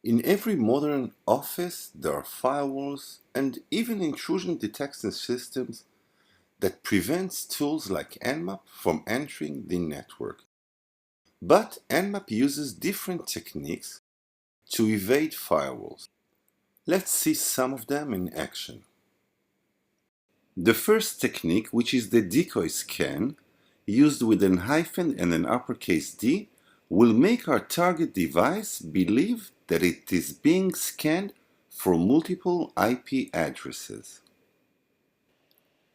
In every modern office, there are firewalls and even intrusion detection systems that prevents tools like Nmap from entering the network. But Nmap uses different techniques to evade firewalls. Let's see some of them in action. The first technique, which is the decoy scan, used with an hyphen and an uppercase D, will make our target device believe that it is being scanned for multiple IP addresses.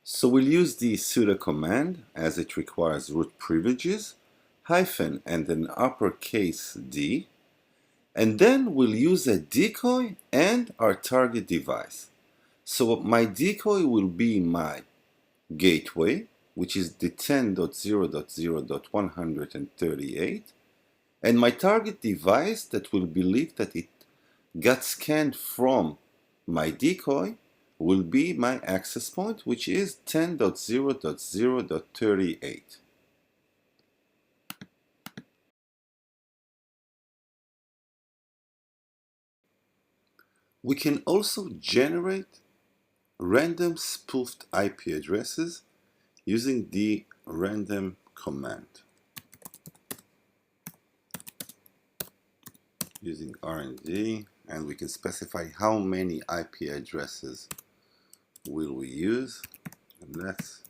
So we'll use the sudo command as it requires root privileges, hyphen and an uppercase D, and then we'll use a decoy and our target device. So my decoy will be my gateway, which is the 10.0.0.138, and my target device that will believe that it got scanned from my decoy will be my access point, which is 10.0.0.38. We can also generate random spoofed IP addresses using the random command. Using RND, and we can specify how many IP addresses will we use. And let's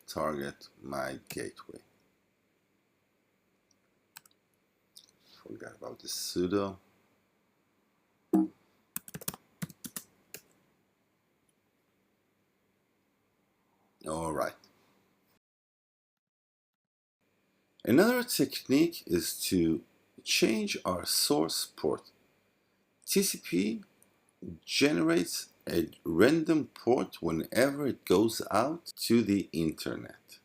target my gateway. Forgot about the sudo. All right. Another technique is to change our source port. TCP generates a random port whenever it goes out to the internet.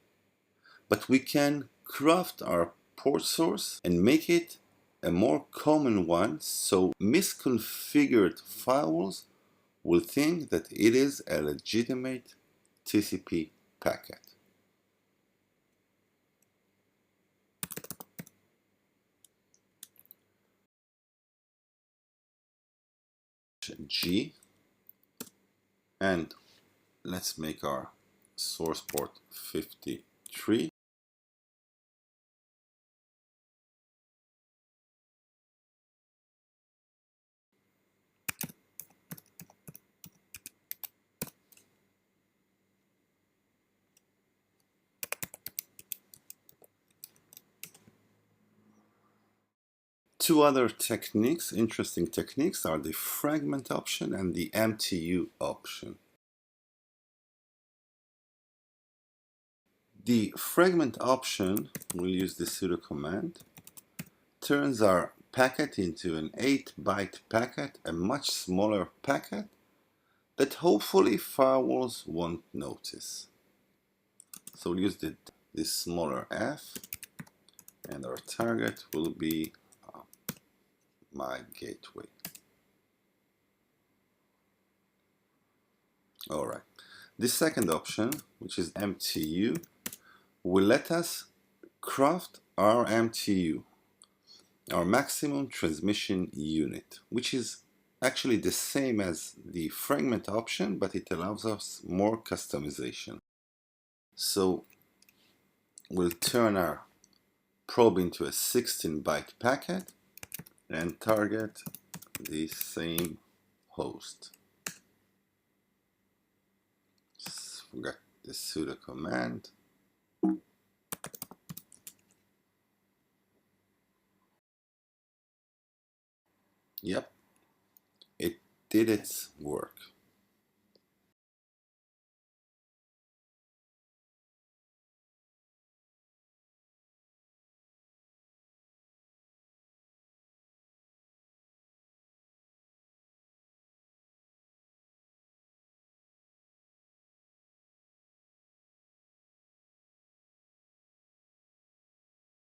But we can craft our port source and make it a more common one, so misconfigured firewalls will think that it is a legitimate TCP packet. G, and let's make our source port 53. Two other techniques, interesting techniques, are the fragment option and the MTU option. The fragment option, we'll use the sudo command, turns our packet into an 8-byte packet, a much smaller packet that hopefully firewalls won't notice. So we'll use this smaller f, and our target will be my gateway. All right. The second option, which is MTU, will let us craft our MTU, our maximum transmission unit, which is actually the same as the fragment option, but it allows us more customization. So we'll turn our probe into a 16-byte packet and target the same host. Forgot the sudo command. Yep, it did its work.